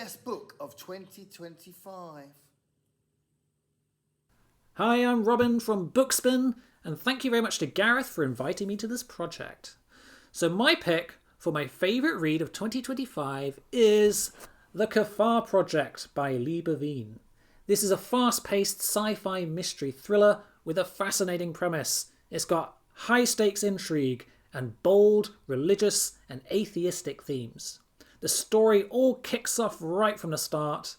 best book of 2025? Hi, I'm Robin from Bookspin, and thank you very much to Gareth for inviting me to this project. So my pick for my favourite read of 2025 is The Kafar Project by Lee Baveen. This is a fast-paced sci-fi mystery thriller with a fascinating premise. It's got high-stakes intrigue and bold, religious and atheistic themes. The story all kicks off right from the start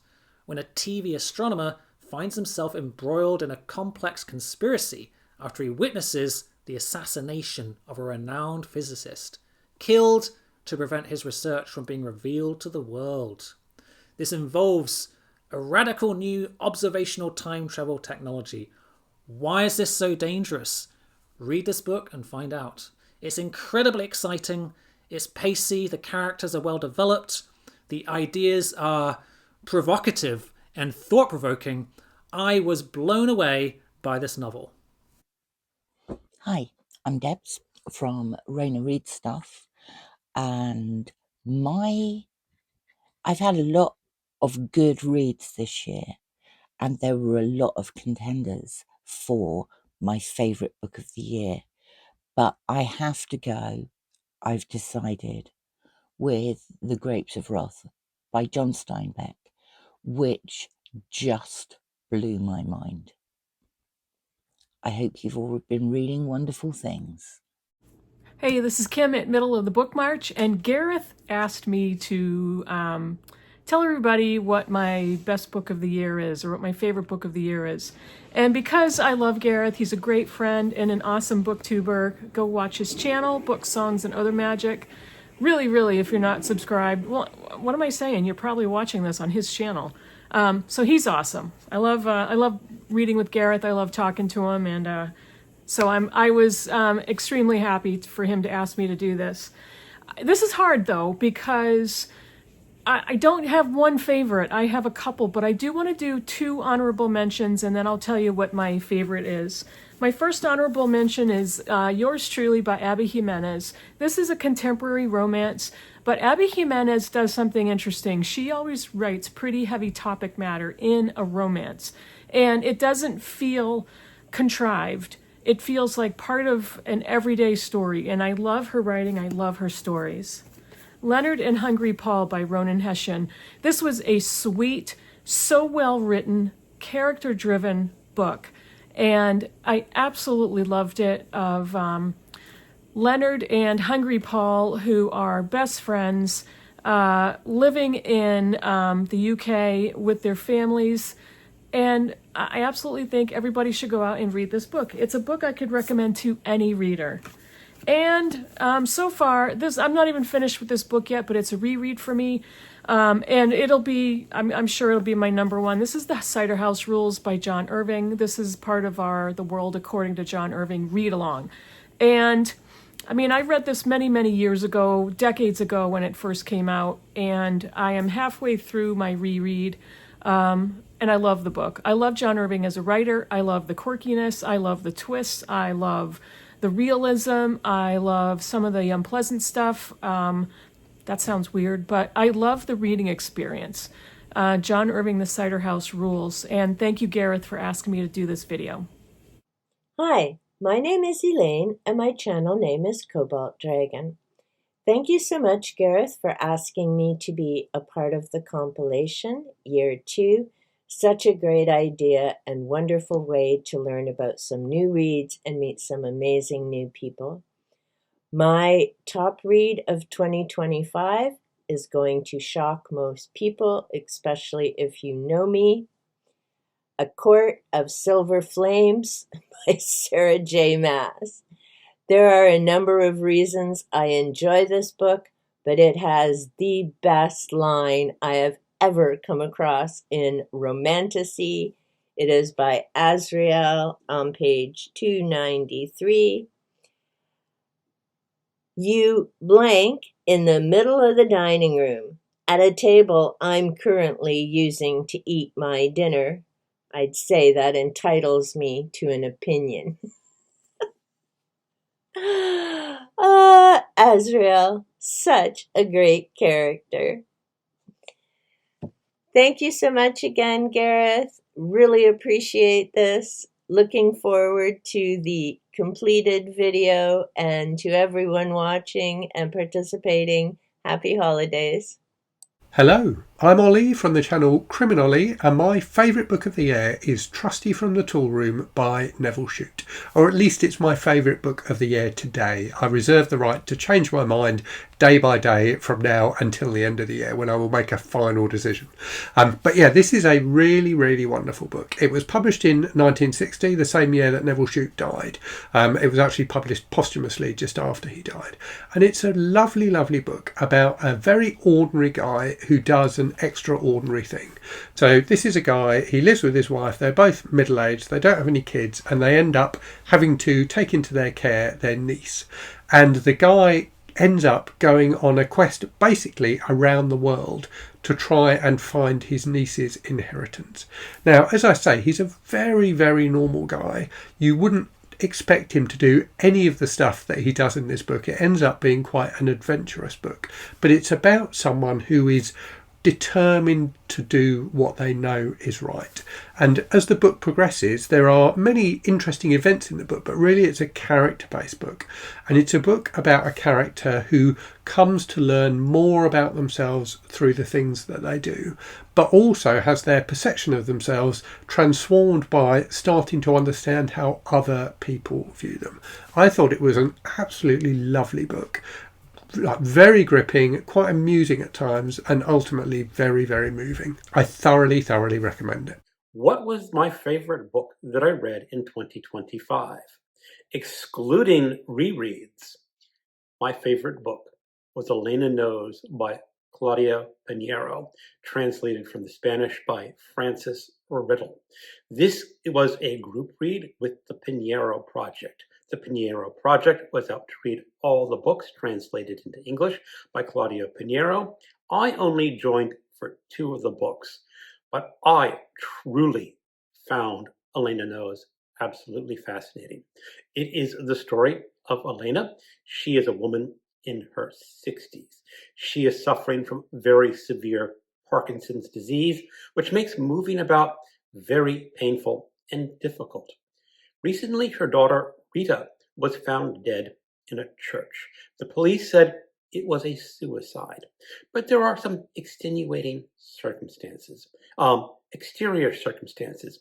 when a TV astronomer finds himself embroiled in a complex conspiracy after he witnesses the assassination of a renowned physicist, killed to prevent his research from being revealed to the world. This involves a radical new observational time travel technology. Why is this so dangerous? Read this book and find out. It's incredibly exciting, it's pacey, the characters are well developed, the ideas are provocative and thought-provoking. I was blown away by this novel. Hi, I'm Debs from Raina Read Stuff, and I've had a lot of good reads this year, and there were a lot of contenders for my favourite book of the year. But I have to go, I've decided, with The Grapes of Roth by John Steinbeck, which just blew my mind. I hope you've all been reading wonderful things. Hey, this is Kim at Middle of the Book March, and Gareth asked me to tell everybody what my best book of the year is, or what my favorite book of the year is. And because I love Gareth, he's a great friend and an awesome booktuber. Go watch his channel, Book, Songs, and Other Magic. Really, really, if you're not subscribed, well, what am I saying? You're probably watching this on his channel. So he's awesome. I love reading with Gareth. I love talking to him, and so I was extremely happy for him to ask me to do this. This is hard though, because I don't have one favorite. I have a couple, but I do want to do two honorable mentions, and then I'll tell you what my favorite is. My first honorable mention is Yours Truly by Abby Jimenez. This is a contemporary romance, but Abby Jimenez does something interesting. She always writes pretty heavy topic matter in a romance, and it doesn't feel contrived. It feels like part of an everyday story, and I love her writing. I love her stories. Leonard and Hungry Paul by Ronan Hession. This was a sweet, so well-written, character-driven book, and I absolutely loved it, of Leonard and Hungry Paul, who are best friends, living in the UK with their families. And I absolutely think everybody should go out and read this book. It's a book I could recommend to any reader. And so far, I'm not even finished with this book yet, but it's a reread for me. And it'll be, I'm sure it'll be my number one. This is The Cider House Rules by John Irving. This is part of our The World According to John Irving read along. And I mean, I read this many, many years ago, decades ago when it first came out, and I am halfway through my reread. And I love the book. I love John Irving as a writer. I love the quirkiness. I love the twists. I love the realism. I love some of the unpleasant stuff. That sounds weird, but I love the reading experience. John Irving, The Cider House Rules. And thank you, Gareth, for asking me to do this video. Hi, my name is Elaine, and my channel name is Cobalt Dragon. Thank you so much, Gareth, for asking me to be a part of the compilation, Year 2. Such a great idea and wonderful way to learn about some new reads and meet some amazing new people. My top read of 2025 is going to shock most people, especially if you know me. A Court of Silver Flames by Sarah J. Maas. There are a number of reasons I enjoy this book, but it has the best line I have ever come across in romantasy. It is by Azrael on page 293. You blank in the middle of the dining room at a table I'm currently using to eat my dinner. I'd say that entitles me to an opinion. Azrael, such a great character. Thank you so much again, Gareth. Really appreciate this. Looking forward to the completed video, and to everyone watching and participating, happy holidays. Hello, I'm Olly from the channel Criminally, and my favourite book of the year is Trustee from the Toolroom by Neville Shute. Or at least it's my favourite book of the year today. I reserve the right to change my mind day by day from now until the end of the year, when I will make a final decision. But yeah, this is a really, really wonderful book. It was published in 1960, the same year that Neville Shute died. It was actually published posthumously just after he died. And it's a lovely, lovely book about a very ordinary guy who does an extraordinary thing. So this is a guy, he lives with his wife, they're both middle-aged, they don't have any kids, and they end up having to take into their care their niece. And the guy ends up going on a quest basically around the world to try and find his niece's inheritance. Now, as I say, he's a very, very normal guy. You wouldn't expect him to do any of the stuff that he does in this book. It ends up being quite an adventurous book, but it's about someone who is determined to do what they know is right. And as the book progresses, there are many interesting events in the book, but really it's a character-based book. And it's a book about a character who comes to learn more about themselves through the things that they do, but also has their perception of themselves transformed by starting to understand how other people view them. I thought it was an absolutely lovely book. Very gripping, quite amusing at times, and ultimately very, very moving. I thoroughly, thoroughly recommend it. What was my favorite book that I read in 2025? Excluding rereads, my favorite book was Elena Knows by Claudia Pinheiro, translated from the Spanish by Francis Riddle. This was a group read with the Pinheiro Project. The Pinheiro Project was out to read all the books translated into English by Claudia Pinheiro. I only joined for 2 of the books, but I truly found Elena Knows absolutely fascinating. It is the story of Elena. She is a woman in her 60s. She is suffering from very severe Parkinson's disease, which makes moving about very painful and difficult. Recently, her daughter, Rita, was found dead in a church. The police said it was a suicide, but there are some extenuating circumstances, exterior circumstances,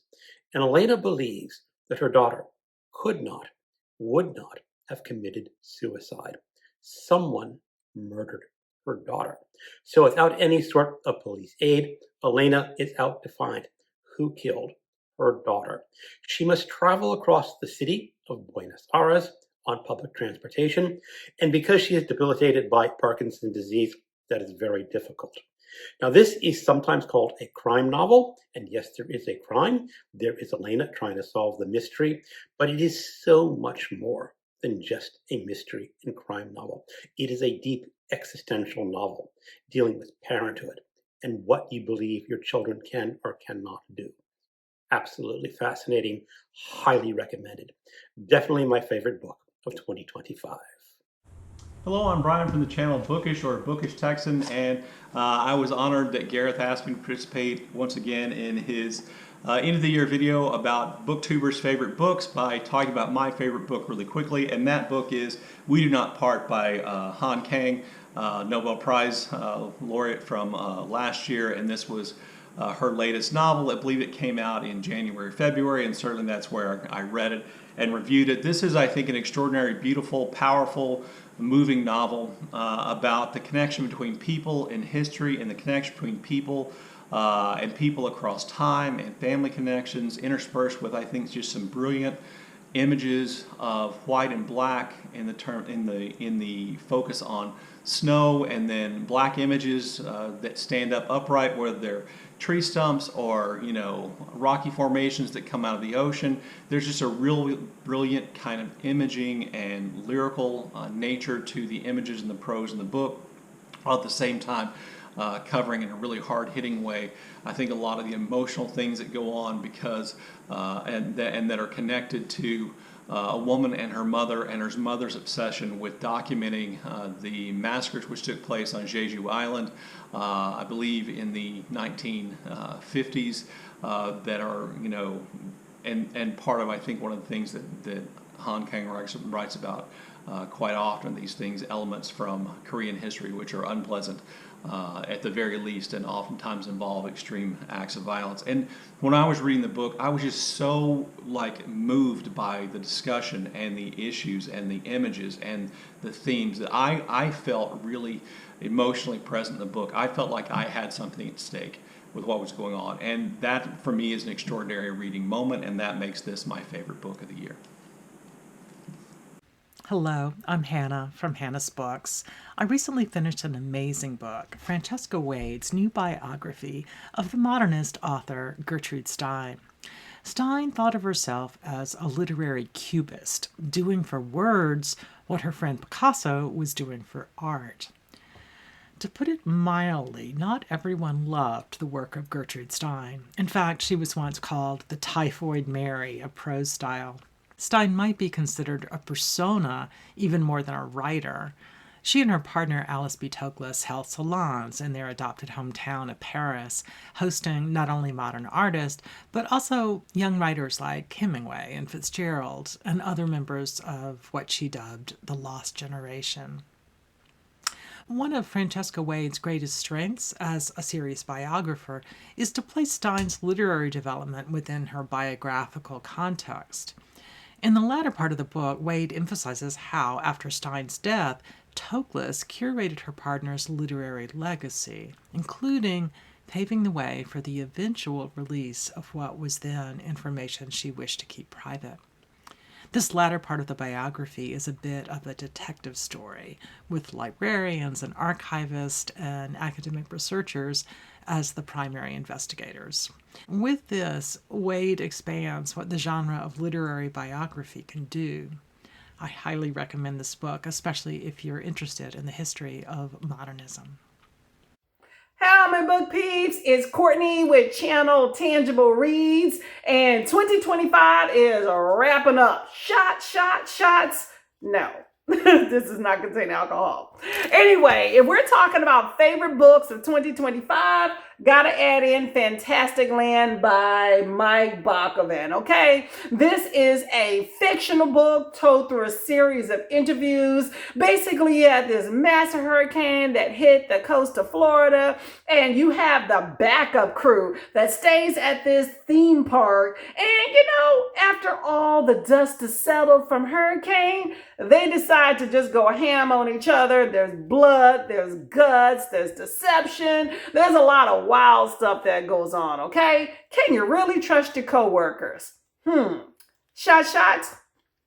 and Elena believes that her daughter could not, would not have committed suicide. Someone murdered her daughter. So without any sort of police aid, Elena is out to find who killed her daughter. She must travel across the city of Buenos Aires on public transportation, and because she is debilitated by Parkinson's disease, that is very difficult. Now, this is sometimes called a crime novel, and yes, there is a crime. There is Elena trying to solve the mystery, but it is so much more than just a mystery and crime novel. It is a deep existential novel dealing with parenthood and what you believe your children can or cannot do. Absolutely fascinating, highly recommended. Definitely my favorite book of 2025. Hello, I'm Brian from the channel Bookish or Bookish Texan, and I was honored that Gareth asked me to participate once again in his end of the year video about Booktubers' favorite books by talking about my favorite book really quickly, and that book is We Do Not Part by Han Kang, Nobel Prize laureate from last year, and this was her latest novel. I believe it came out in January, February, and certainly that's where I read it and reviewed it. This is, I think, an extraordinary, beautiful, powerful, moving novel about the connection between people in history and the connection between people and people across time and family connections, interspersed with, I think, just some brilliant images of white and black in the focus on snow, and then black images that stand up upright, whether they're tree stumps or rocky formations that come out of the ocean. There's just a real brilliant kind of imaging and lyrical nature to the images and the prose in the book, while at the same time covering in a really hard-hitting way, I think, a lot of the emotional things that go on because and that are connected to a woman and her mother and her mother's obsession with documenting the massacres which took place on Jeju Island, I believe in the 1950s, that are, and part of, I think, one of the things that Han Kang writes about quite often, these things, elements from Korean history, which are unpleasant at the very least, and oftentimes involve extreme acts of violence. And when I was reading the book, I was just so moved by the discussion and the issues and the images and the themes that I felt really emotionally present in the book. I felt like I had something at stake with what was going on, and that for me is an extraordinary reading moment, and that makes this my favorite book of the year. Hello, I'm Hannah from Hannah's Books. I recently finished an amazing book, Francesca Wade's new biography of the modernist author Gertrude Stein. Stein thought of herself as a literary cubist, doing for words what her friend Picasso was doing for art. To put it mildly, not everyone loved the work of Gertrude Stein. In fact, she was once called the Typhoid Mary of prose style. Stein might be considered a persona even more than a writer. She and her partner Alice B. Toklas held salons in their adopted hometown of Paris, hosting not only modern artists, but also young writers like Hemingway and Fitzgerald and other members of what she dubbed the Lost Generation. One of Francesca Wade's greatest strengths as a serious biographer is to place Stein's literary development within her biographical context. In the latter part of the book, Wade emphasizes how, after Stein's death, Toklas curated her partner's literary legacy, including paving the way for the eventual release of what was then information she wished to keep private. This latter part of the biography is a bit of a detective story, with librarians and archivists and academic researchers as the primary investigators. With this, Wade expands what the genre of literary biography can do. I highly recommend this book, especially if you're interested in the history of modernism. How my book peeps, it's Courteney with Channel Tangible Reads, and 2025 is wrapping up. Shots. No, this does not contain alcohol. Anyway, if we're talking about favorite books of 2025, gotta add in Fantastic Land by Mike Bakoven, okay? This is a fictional book told through a series of interviews. Basically, you had this massive hurricane that hit the coast of Florida, and you have the backup crew that stays at this theme park. And, after all the dust is settled from hurricane, they decide to just go ham on each other. There's blood, there's guts, there's deception, there's a lot of wild stuff that goes on, okay? Can you really trust your coworkers? Shots?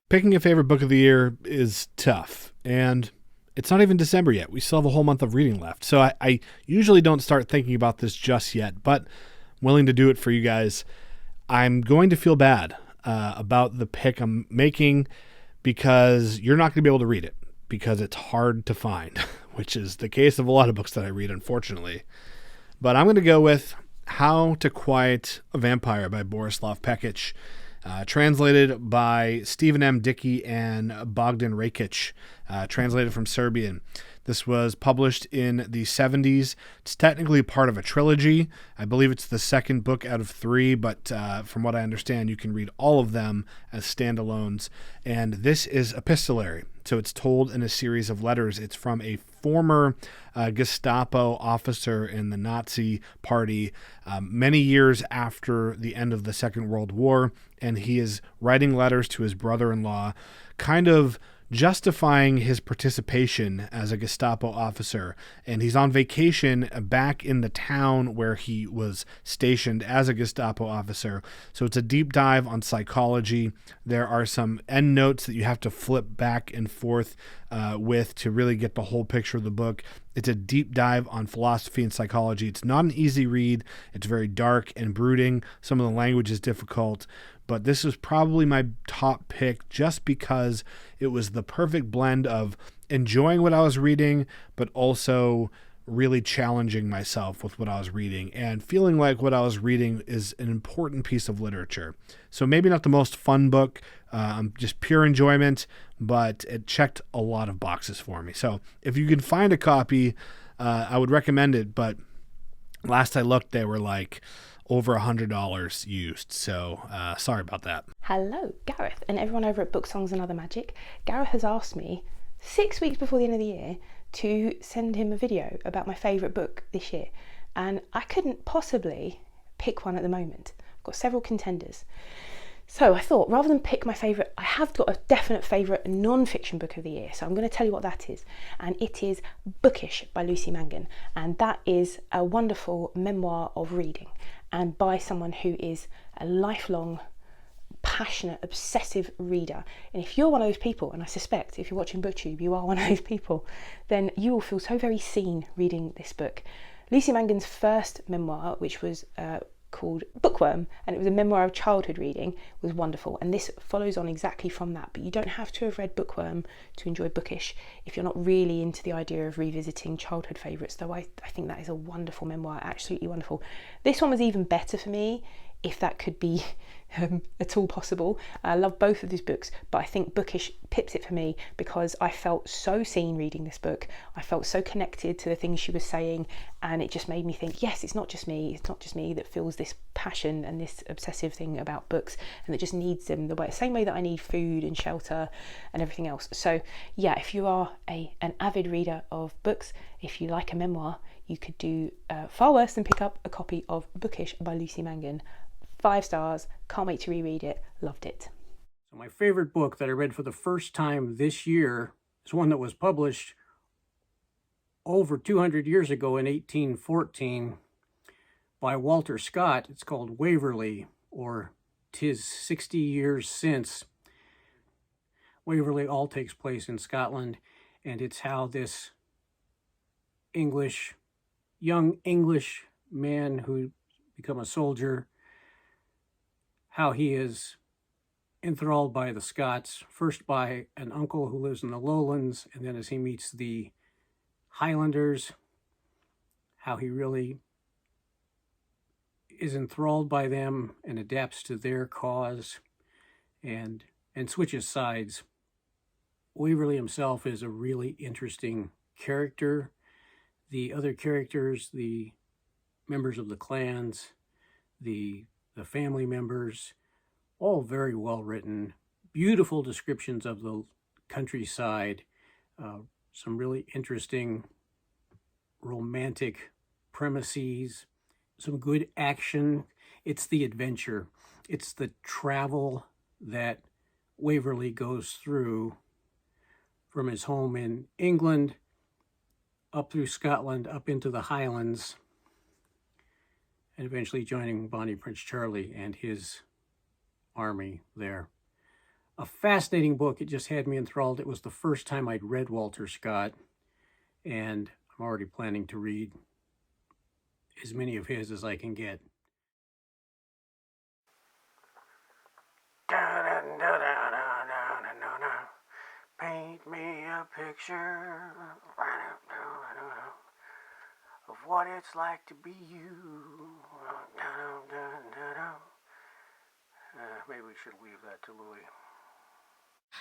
Picking a favorite book of the year is tough, and it's not even December yet. We still have a whole month of reading left, so I usually don't start thinking about this just yet, but I'm willing to do it for you guys. I'm going to feel bad about the pick I'm making because you're not going to be able to read it because it's hard to find, which is the case of a lot of books that I read, unfortunately. But I'm going to go with How to Quiet a Vampire by Borislav Pekic, translated by Stephen M. Dickey and Bogdan Rakic, translated from Serbian. This was published in the 70s. It's technically part of a trilogy. I believe it's the second book out of 3, but from what I understand, you can read all of them as standalones. And this is epistolary, so it's told in a series of letters. It's from a former Gestapo officer in the Nazi Party many years after the end of the Second World War, and he is writing letters to his brother-in-law, kind of justifying his participation as a Gestapo officer. And he's on vacation back in the town where he was stationed as a Gestapo officer. So it's a deep dive on psychology. There are some endnotes that you have to flip back and forth with to really get the whole picture of the book. It's a deep dive on philosophy and psychology. It's not an easy read. It's very dark and brooding. Some of the language is difficult, but this is probably my top pick just because it was the perfect blend of enjoying what I was reading, but also really challenging myself with what I was reading and feeling like what I was reading is an important piece of literature. So maybe not the most fun book, just pure enjoyment, but it checked a lot of boxes for me. So if you can find a copy, I would recommend it. But last I looked, they were like over $100 used. So sorry about that. Hello, Gareth, and everyone over at Book Songs and Other Magic. Gareth has asked me 6 weeks before the end of the year to send him a video about my favourite book this year, and I couldn't possibly pick one at the moment. I've got several contenders. So I thought, rather than pick my favourite, I have got a definite favourite non-fiction book of the year, so I'm going to tell you what that is, and it is Bookish by Lucy Mangan, and that is a wonderful memoir of reading, and by someone who is a lifelong passionate, obsessive reader. And if you're one of those people, and I suspect if you're watching Booktube you are one of those people, then you will feel so very seen reading this book. Lucy Mangan's first memoir, which was called Bookworm, and it was a memoir of childhood reading, was wonderful, and this follows on exactly from that. But you don't have to have read Bookworm to enjoy Bookish if you're not really into the idea of revisiting childhood favourites, though I think that is a wonderful memoir, absolutely wonderful. This one was even better for me, if that could be at all possible. I love both of these books, but I think Bookish pips it for me because I felt so seen reading this book. I felt so connected to the things she was saying, and it just made me think, yes, it's not just me that feels this passion and this obsessive thing about books, and that just needs them the same way that I need food and shelter and everything else. So yeah, if you are an avid reader of books, if you like a memoir, you could do far worse than pick up a copy of Bookish by Lucy Mangan. 5 stars, can't wait to reread it, loved it. So my favorite book that I read for the first time this year is one that was published over 200 years ago in 1814 by Walter Scott. It's called Waverley, or 'Tis 60 Years Since. Waverley all takes place in Scotland, and it's how this young English man who become a soldier, how he is enthralled by the Scots, first by an uncle who lives in the lowlands, and then as he meets the Highlanders, how he really is enthralled by them and adapts to their cause and switches sides. Waverley himself is a really interesting character. The other characters, the members of the clans, the family members, all very well written, beautiful descriptions of the countryside, some really interesting romantic premises, some good action. It's the adventure. It's the travel that Waverley goes through from his home in England up through Scotland, up into the Highlands, and eventually joining Bonnie Prince Charlie and his army there. A fascinating book. It just had me enthralled. It was the first time I'd read Walter Scott, and I'm already planning to read as many of his as I can get. Paint me a picture of what it's like to be you. Maybe we should leave that to Louis.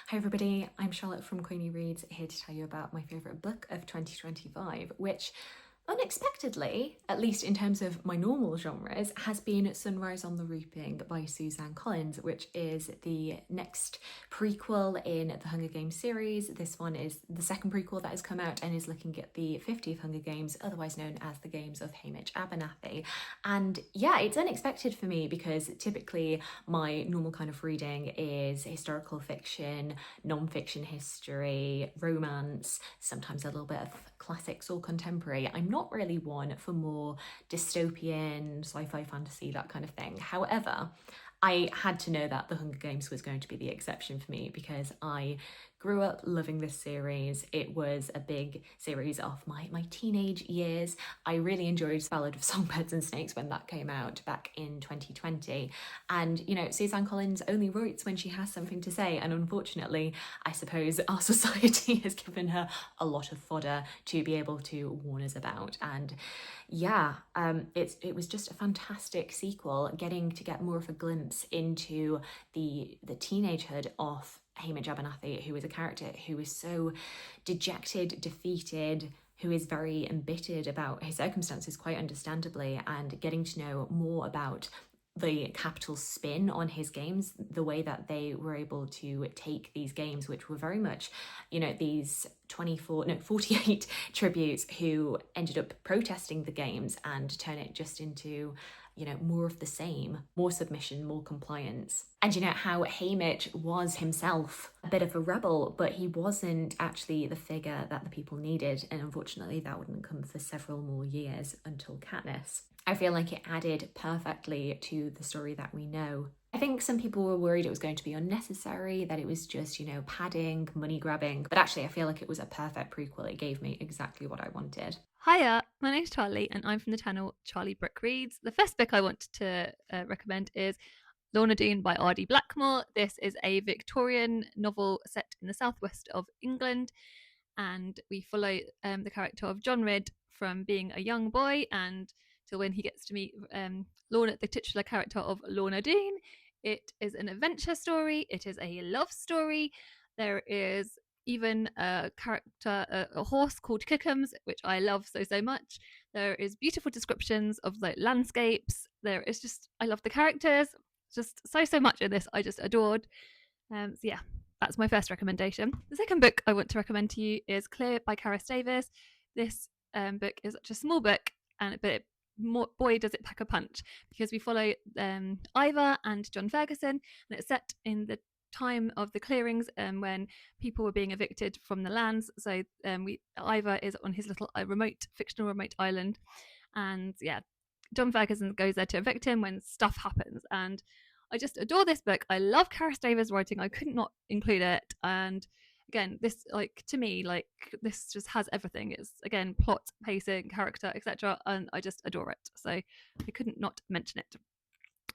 Hi everybody, I'm Charlotte from Courteney Reads, here to tell you about my favourite book of 2025, which unexpectedly, at least in terms of my normal genres, has been Sunrise on the Reaping by Suzanne Collins, which is the next prequel in the Hunger Games series. This one is the second prequel that has come out and is looking at the 50th Hunger Games, otherwise known as the Games of Hamish Abernathy. And yeah, it's unexpected for me because typically my normal kind of reading is historical fiction, non-fiction history, romance, sometimes a little bit of classics or contemporary. I'm not really one for more dystopian, sci-fi, fantasy, that kind of thing. However, I had to know that The Hunger Games was going to be the exception for me because I grew up loving this series. It was a big series of my teenage years. I really enjoyed Ballad of Songbirds and Snakes when that came out back in 2020. And, you know, Suzanne Collins only writes when she has something to say. And unfortunately, I suppose our society has given her a lot of fodder to be able to warn us about. And yeah, it was just a fantastic sequel, getting to get more of a glimpse into the teenagehood of Hamish Abernathy, who is a character who is so dejected, defeated, who is very embittered about his circumstances, quite understandably, and getting to know more about the capital spin on his games, the way that they were able to take these games, which were very much, you know, these 48 tributes who ended up protesting the games and turn it just into, you know, more of the same, more submission, more compliance. And you know how Hamish was himself a bit of a rebel, but he wasn't actually the figure that the people needed. And unfortunately, that wouldn't come for several more years until Katniss. I feel like it added perfectly to the story that we know. I think some people were worried it was going to be unnecessary, that it was just, you know, padding, money grabbing. But actually, I feel like it was a perfect prequel. It gave me exactly what I wanted. Hiya, my name's Charlie and I'm from the channel Charlie Brooke Reads. The first book I want to recommend is Lorna Doone by R.D. Blackmore. This is a Victorian novel set in the southwest of England, and we follow the character of John Ridd from being a young boy and till when he gets to meet Lorna, the titular character of Lorna Doone. It is an adventure story. It is a love story. There is even a character, a horse called Kickums, which I love so much. There is beautiful descriptions of like landscapes. There is just, I love the characters, just so much in this. I just adored. So yeah, that's my first recommendation. The second book I want to recommend to you is Clear by Karis Davis. This book is such a small book, but boy does it pack a punch, because we follow Ivor and John Ferguson, and it's set in the time of the clearings when people were being evicted from the lands. So Ivor is on his little fictional remote island, and yeah, John Ferguson goes there to evict him when stuff happens. And I just adore this book. I love Karis Davis' writing. I could not include it. And again, this, like, to me, like, this just has everything. It's, again, plot, pacing, character, etc., and I just adore it. So I couldn't not mention it.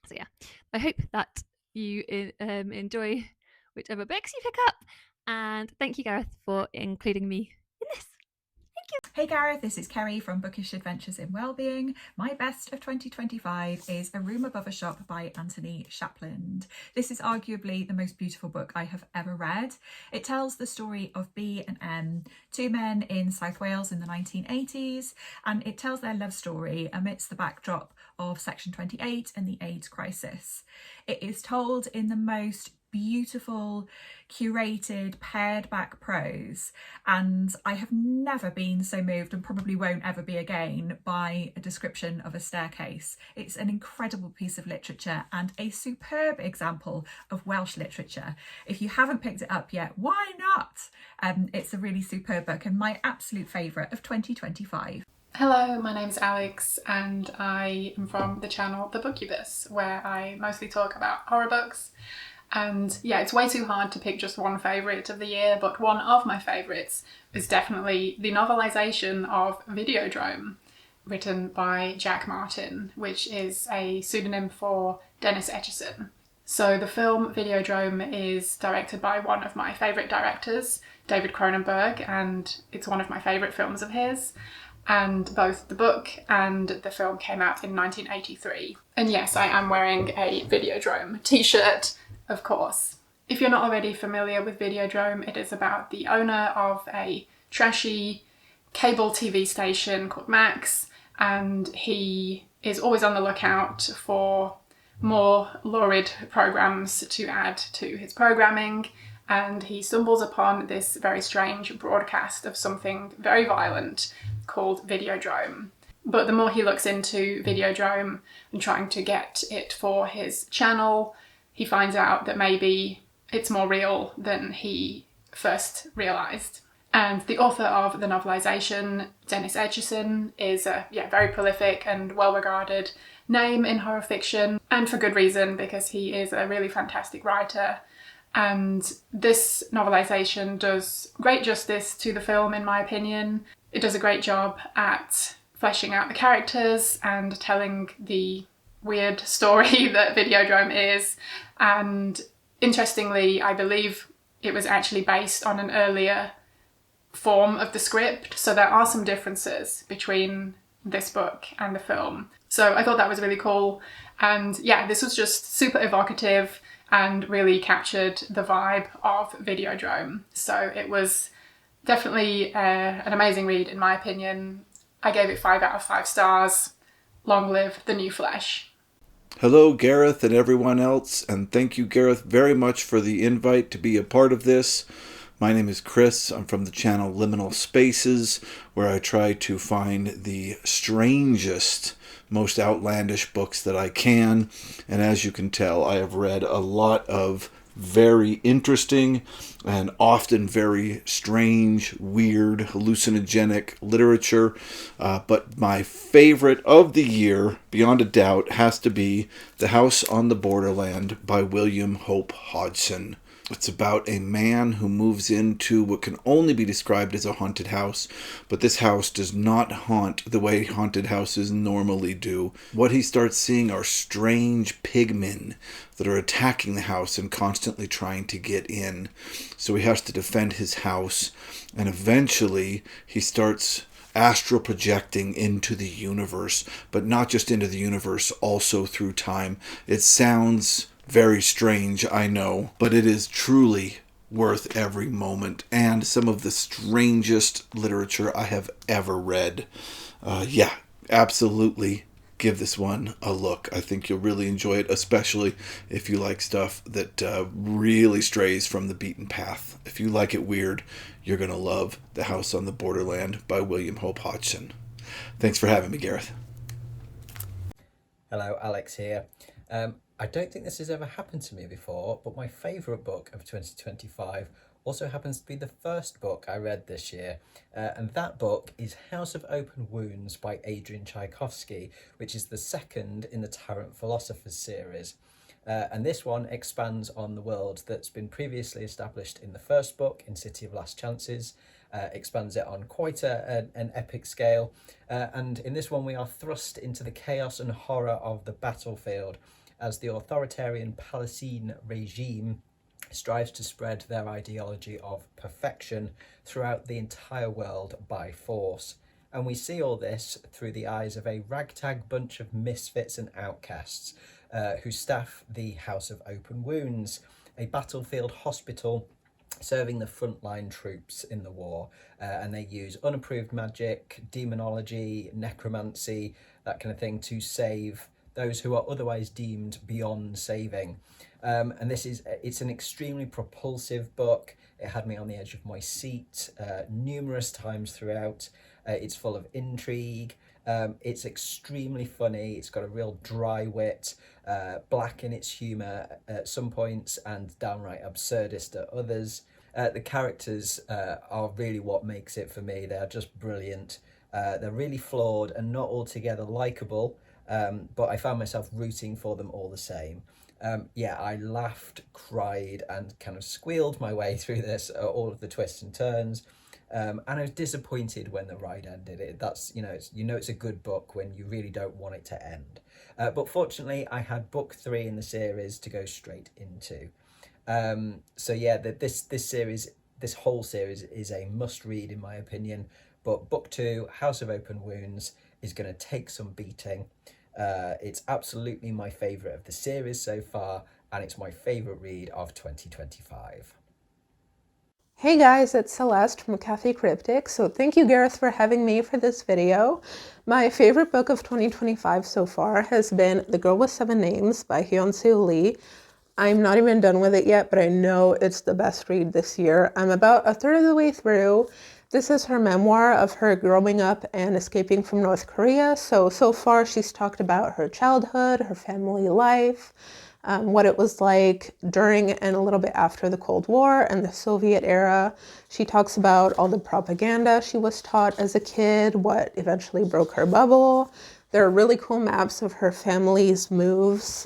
So yeah, I hope that you enjoy whichever books you pick up, and thank you, Gareth, for including me in this. Hey Gareth, this is Keri from Bookish Adventures in Wellbeing. My best of 2025 is A Room Above a Shop by Anthony Shapland. This is arguably the most beautiful book I have ever read. It tells the story of B and M, two men in South Wales in the 1980s, and it tells their love story amidst the backdrop of Section 28 and the AIDS crisis. It is told in the most beautiful, curated, pared back prose, and I have never been so moved, and probably won't ever be again, by a description of a staircase. It's an incredible piece of literature and a superb example of Welsh literature. If you haven't picked it up yet, why not? It's a really superb book and my absolute favourite of 2025. Hello, my name's Alex and I am from the channel The Booktubers, where I mostly talk about horror books. And yeah, it's way too hard to pick just one favourite of the year, but one of my favourites is definitely the novelisation of Videodrome, written by Jack Martin, which is a pseudonym for Dennis Etchison. So the film Videodrome is directed by one of my favourite directors, David Cronenberg, and it's one of my favourite films of his. And both the book and the film came out in 1983. And yes, I am wearing a Videodrome t-shirt, of course. If you're not already familiar with Videodrome, it is about the owner of a trashy cable TV station called Max, and he is always on the lookout for more lurid programs to add to his programming, and he stumbles upon this very strange broadcast of something very violent called Videodrome. But the more he looks into Videodrome and trying to get it for his channel, he finds out that maybe it's more real than he first realised. And the author of the novelisation, Dennis Etchison, is a very prolific and well-regarded name in horror fiction, and for good reason, because he is a really fantastic writer. And this novelization does great justice to the film, in my opinion. It does a great job at fleshing out the characters and telling the weird story that Videodrome is. And interestingly, I believe it was actually based on an earlier form of the script, so there are some differences between this book and the film. So I thought that was really cool. And yeah, this was just super evocative and really captured the vibe of Videodrome. So it was definitely an amazing read, in my opinion. I gave it 5 out of 5 stars. Long live the new flesh. Hello, Gareth and everyone else, and thank you, Gareth, very much for the invite to be a part of this. My name is Chris. I'm from the channel Liminal Spaces, where I try to find the strangest, most outlandish books that I can. And as you can tell, I have read a lot of very interesting and often very strange, weird, hallucinogenic literature. But my favorite of the year, beyond a doubt, has to be The House on the Borderland by William Hope Hodgson. It's about a man who moves into what can only be described as a haunted house, but this house does not haunt the way haunted houses normally do. What he starts seeing are strange pigmen that are attacking the house and constantly trying to get in. So he has to defend his house, and eventually he starts astral projecting into the universe, but not just into the universe, also through time. It sounds very strange, I know, but it is truly worth every moment, and some of the strangest literature I have ever read. Yeah, absolutely give this one a look. I think you'll really enjoy it, especially if you like stuff that really strays from the beaten path. If you like it weird, you're going to love The House on the Borderland by William Hope Hodgson. Thanks for having me, Gareth. Hello, Alex here. I don't think this has ever happened to me before, but my favourite book of 2025 also happens to be the first book I read this year. And that book is House of Open Wounds by Adrian Tchaikovsky, which is the second in the Tyrant Philosophers series. And this one expands on the world that's been previously established in the first book, in City of Last Chances, expands it on quite an epic scale. And in this one we are thrust into the chaos and horror of the battlefield, as the authoritarian Palestine regime strives to spread their ideology of perfection throughout the entire world by force. And we see all this through the eyes of a ragtag bunch of misfits and outcasts who staff the House of Open Wounds, a battlefield hospital serving the frontline troops in the war. And they use unapproved magic, demonology, necromancy, that kind of thing, to save those who are otherwise deemed beyond saving. And it's an extremely propulsive book. It had me on the edge of my seat numerous times throughout. It's full of intrigue. It's extremely funny. It's got a real dry wit, black in its humour at some points and downright absurdist at others. The characters are really what makes it for me. They're just brilliant. They're really flawed and not altogether likeable. But I found myself rooting for them all the same. I laughed, cried, and kind of squealed my way through this, all of the twists and turns. And I was disappointed when the ride ended. It's a good book when you really don't want it to end. But fortunately, I had book 3 in the series to go straight into. This whole series is a must-read in my opinion. But book 2, House of Open Wounds, is going to take some beating. It's absolutely my favourite of the series so far, and it's my favourite read of 2025. Hey guys, it's Celeste from Cafe Cryptic. So thank you, Gareth, for having me for this video. My favorite book of 2025 so far has been The Girl with 7 Names by Hyun-Soo Lee. I'm not even done with it yet, but I know it's the best read this year. I'm about a third of the way through. This is her memoir of her growing up and escaping from North Korea. So far she's talked about her childhood, her family life, what it was like during and a little bit after the Cold War and the Soviet era. She talks about all the propaganda she was taught as a kid, what eventually broke her bubble, There are really cool maps of her family's moves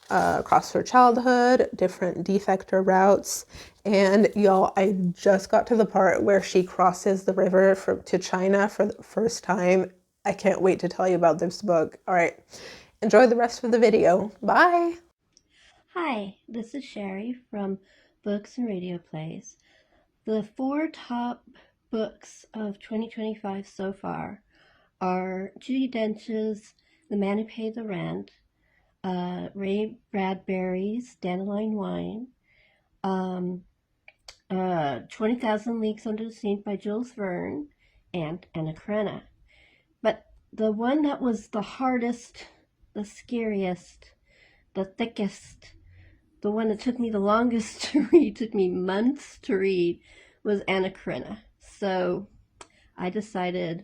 across her childhood, different defector routes. And y'all, I just got to the part where she crosses the river to China for the first time. I can't wait to tell you about this book. All right, enjoy the rest of the video. Bye. Hi, this is Sherri from Books and Radio Plays. The 4 top books of 2025 so far are Judi Dench's The Man Who Paid the Rent, Ray Bradbury's Dandelion Wine, 20,000 Leagues Under the Sea by Jules Verne, and Anna Karenina. But the one that was the hardest, the scariest, the thickest, the one that took me the longest to read, took me months to read, was Anna Karenina. So I decided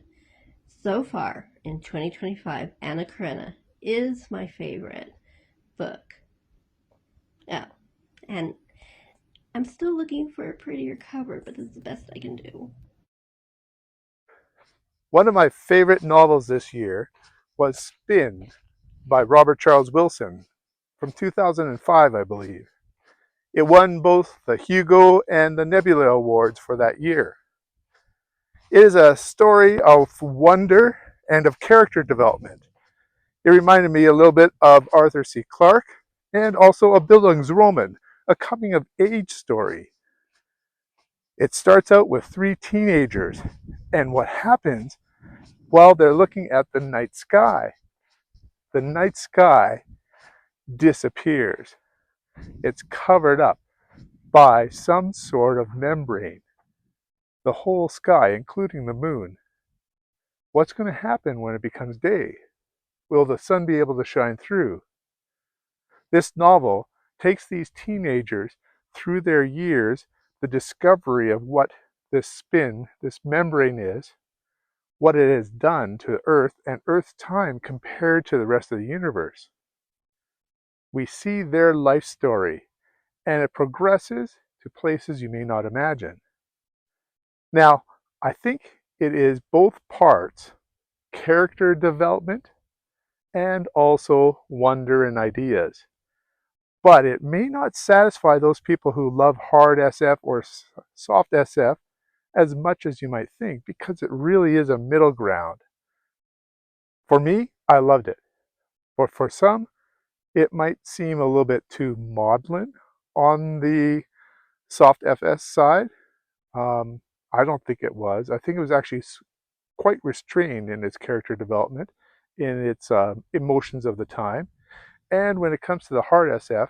so far in 2025, Anna Karenina is my favorite book. Oh, and I'm still looking for a prettier cover, but this is the best I can do. One of my favorite novels this year was Spin by Robert Charles Wilson from 2005, I believe. It won both the Hugo and the Nebula Awards for that year. It is a story of wonder and of character development. It reminded me a little bit of Arthur C. Clarke and also of Bildungsroman, a coming-of-age story. It starts out with 3 teenagers and what happens while they're looking at the night sky. The night sky disappears. It's covered up by some sort of membrane. The whole sky, including the moon. What's going to happen when it becomes day? Will the sun be able to shine through? This novel takes these teenagers through their years, the discovery of what this spin, this membrane is, what it has done to Earth and Earth's time compared to the rest of the universe. We see their life story, and it progresses to places you may not imagine. Now, I think it is both parts character development and also wonder and ideas. But it may not satisfy those people who love hard SF or soft SF as much as you might think, because it really is a middle ground. For me, I loved it. But for some, it might seem a little bit too maudlin on the soft FS side. I don't think it was. I think it was actually quite restrained in its character development, in its emotions of the time. And when it comes to the hard SF,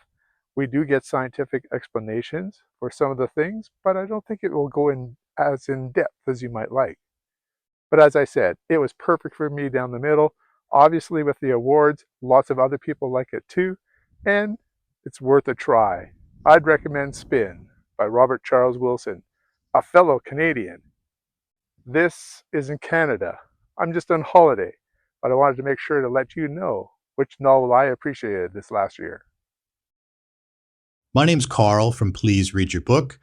we do get scientific explanations for some of the things, but I don't think it will go in as in depth as you might like. But as I said, it was perfect for me down the middle. Obviously with the awards, lots of other people like it too, and it's worth a try. I'd recommend Spin by Robert Charles Wilson, a fellow Canadian. This is in Canada. I'm just on holiday, but I wanted to make sure to let you know which novel I appreciated this last year. My name's Carl from Please Read Your Book.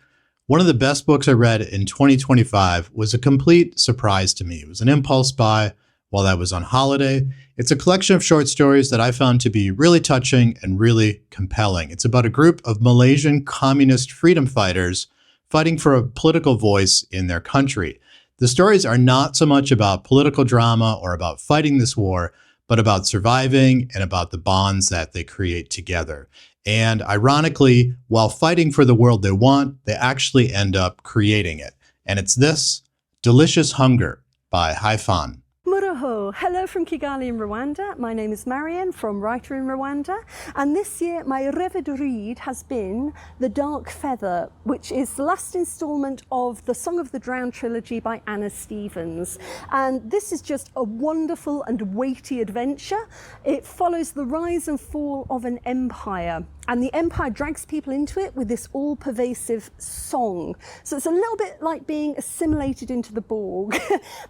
One of the best books I read in 2025 was a complete surprise to me. It was an impulse buy while I was on holiday. It's a collection of short stories that I found to be really touching and really compelling. It's about a group of Malaysian communist freedom fighters fighting for a political voice in their country. The stories are not so much about political drama or about fighting this war, but about surviving and about the bonds that they create together. And ironically, while fighting for the world they want, they actually end up creating it. And it's this, Delicious Hunger by Haifan. Muraho! Hello from Kigali in Rwanda. My name is Marion from Writer in Rwanda. And this year my rêve de read has been The Dark Feather, which is the last installment of the Song of the Drowned trilogy by Anna Stephens. And this is just a wonderful and weighty adventure. It follows the rise and fall of an empire. and the Empire drags people into it with this all-pervasive song. So it's a little bit like being assimilated into the Borg.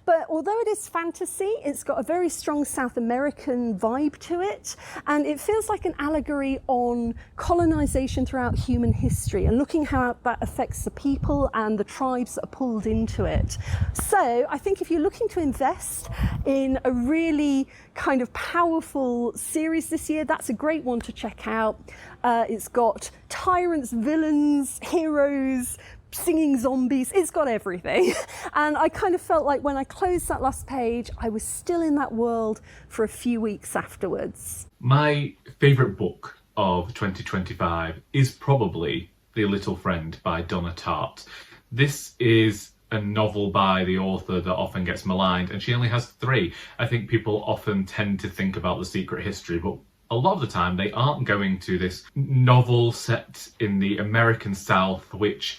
But although it is fantasy, it's got a very strong South American vibe to it, and it feels like an allegory on colonization throughout human history and looking how that affects the people and the tribes that are pulled into it. So I think if you're looking to invest in a really kind of powerful series this year, that's a great one to check out. It's got tyrants, villains, heroes, singing zombies, it's got everything. And I kind of felt like when I closed that last page, I was still in that world for a few weeks afterwards. My favourite book of 2025 is probably The Little Friend by Donna Tartt. This is a novel by the author that often gets maligned, and she only has 3. I think people often tend to think about The Secret History, but a lot of the time they aren't going to this novel set in the American South, which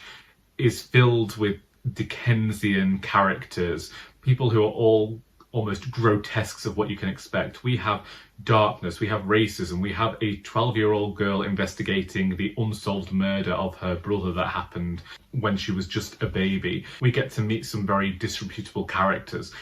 is filled with Dickensian characters, people who are all almost grotesques of what you can expect. We have darkness, we have racism, we have a 12-year-old girl investigating the unsolved murder of her brother that happened when she was just a baby. We get to meet some very disreputable characters.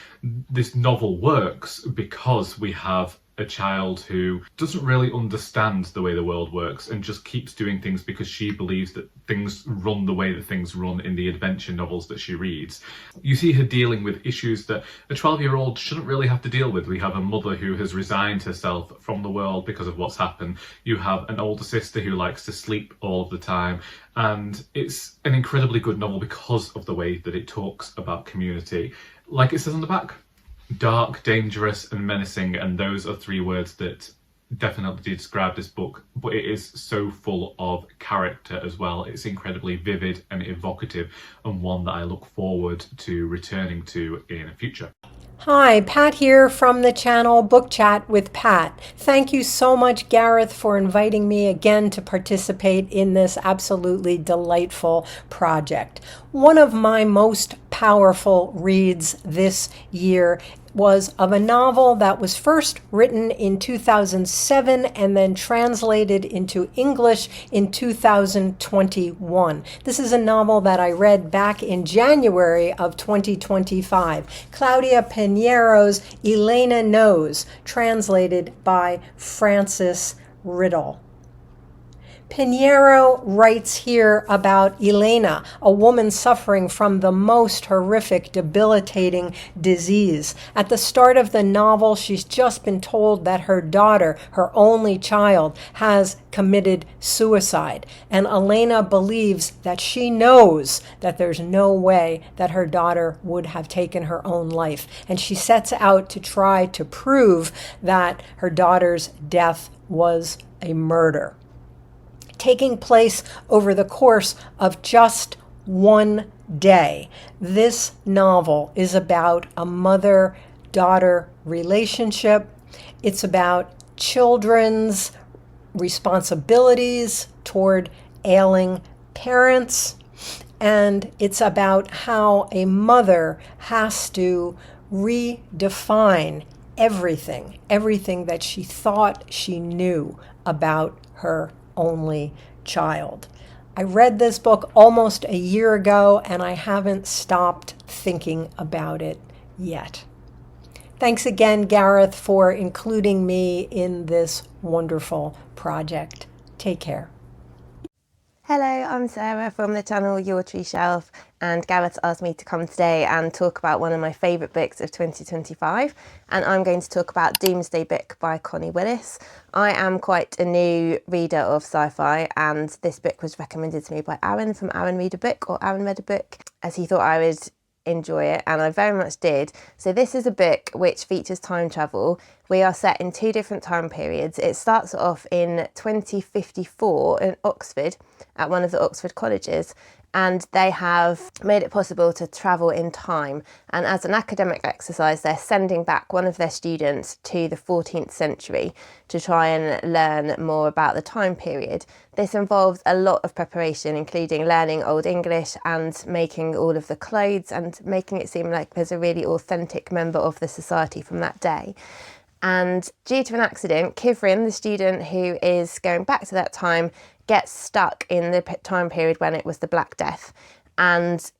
This novel works because we have a child who doesn't really understand the way the world works and just keeps doing things because she believes that things run the way that things run in the adventure novels that she reads. You see her dealing with issues that a 12-year-old shouldn't really have to deal with. We have a mother who has resigned herself from the world because of what's happened. You have an older sister who likes to sleep all of the time. And it's an incredibly good novel because of the way that it talks about community. Like it says on the back, dark, dangerous and menacing, and those are 3 words that definitely describe this book, but it is so full of character as well. It's incredibly vivid and evocative, and one that I look forward to returning to in the future. Hi, Pat here from the channel Book Chat with Pat. Thank you so much, Gareth, for inviting me again to participate in this absolutely delightful project. One of my most powerful reads this year was of a novel that was first written in 2007 and then translated into English in 2021. This is a novel that I read back in January of 2025. Claudia Pinheiro's Elena Knows, translated by Frances Riddle. Pinheiro writes here about Elena, a woman suffering from the most horrific, debilitating disease. At the start of the novel, she's just been told that her daughter, her only child, has committed suicide. And Elena believes that she knows that there's no way that her daughter would have taken her own life. And she sets out to try to prove that her daughter's death was a murder. Taking place over the course of just one day, this novel is about a mother-daughter relationship. It's about children's responsibilities toward ailing parents, and it's about how a mother has to redefine everything that she thought she knew about her only child. I read this book almost a year ago, and I haven't stopped thinking about it yet. Thanks again, Gareth, for including me in this wonderful project. Take care. Hello, I'm Sarah from the channel Your Tree Shelf, and Gareth asked me to come today and talk about one of my favourite books of 2025, and I'm going to talk about Doomsday Book by Connie Willis. I am quite a new reader of sci-fi, and this book was recommended to me by Aaron from Aaron Read a Book, or Aaron Read a Book, as he thought I would enjoy it, and I very much did. So this is a book which features time travel. We are set in 2 different time periods. It starts off in 2054 in Oxford, at one of the Oxford colleges, and they have made it possible to travel in time. And as an academic exercise, they're sending back one of their students to the 14th century to try and learn more about the time period. This involves a lot of preparation, including learning Old English and making all of the clothes and making it seem like there's a really authentic member of the society from that day. And due to an accident, Kivrin, the student who is going back to that time, gets stuck in the time period when it was the Black Death. And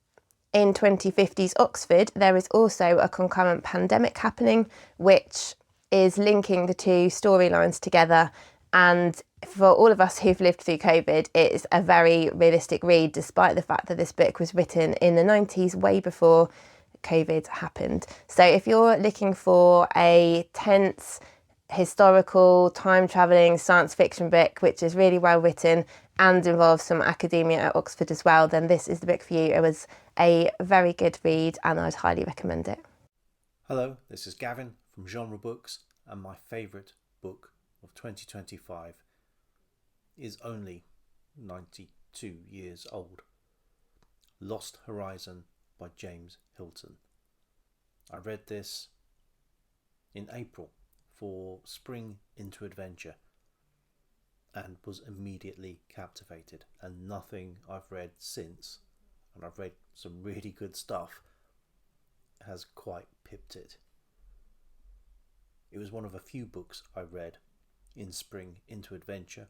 in 2050s Oxford, there is also a concurrent pandemic happening, which is linking the two storylines together. And for all of us who've lived through COVID, it's a very realistic read, despite the fact that this book was written in the 90s, way before COVID happened. So if you're looking for a tense, historical, time-travelling science fiction book, which is really well written and involves some academia at Oxford as well, then this is the book for you. It was a very good read and I'd highly recommend it. Hello, this is Gavin from Genre Books, and my favourite book of 2025 is only 92 years old. Lost Horizon by James Hilton. I read this in April for Spring Into Adventure and was immediately captivated, and nothing I've read since, and I've read some really good stuff, has quite pipped it. It was one of a few books I read in Spring Into Adventure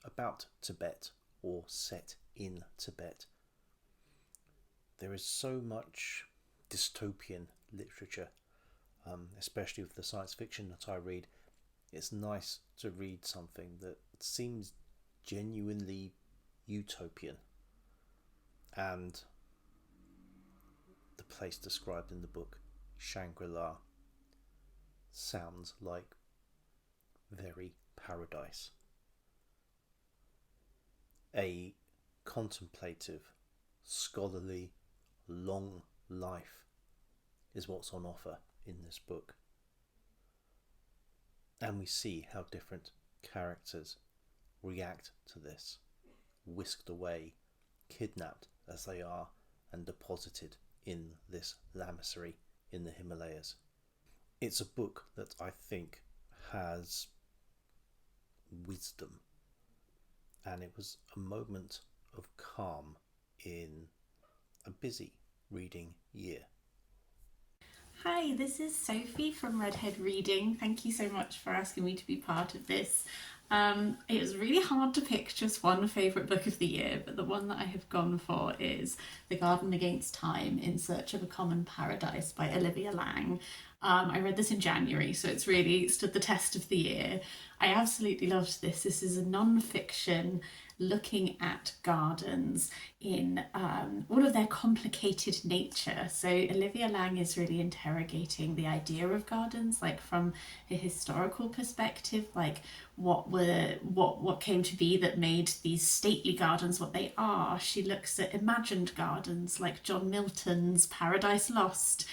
about Tibet, or set in Tibet. There is so much dystopian literature, especially with the science fiction that I read. It's nice to read something that seems genuinely utopian. And the place described in the book, Shangri-La, sounds like very paradise. A contemplative, scholarly, long life is what's on offer in this book. And we see how different characters react to this, whisked away, kidnapped as they are, and deposited in this lamasery in the Himalayas. It's a book that I think has wisdom, and it was a moment of calm in a busy reading year. Hi, this is Sophie from Redhead Reading. Thank you so much for asking me to be part of this. It was really hard to pick just one favourite book of the year, but the one that I have gone for is The Garden Against Time, In Search of a Common Paradise by Olivia Laing. I read this in January, so it's really stood the test of the year. I absolutely loved this. This is a non-fiction looking at gardens in all of their complicated nature. So Olivia Laing is really interrogating the idea of gardens, like from a historical perspective, like what came to be that made these stately gardens what they are. She looks at imagined gardens like John Milton's Paradise Lost.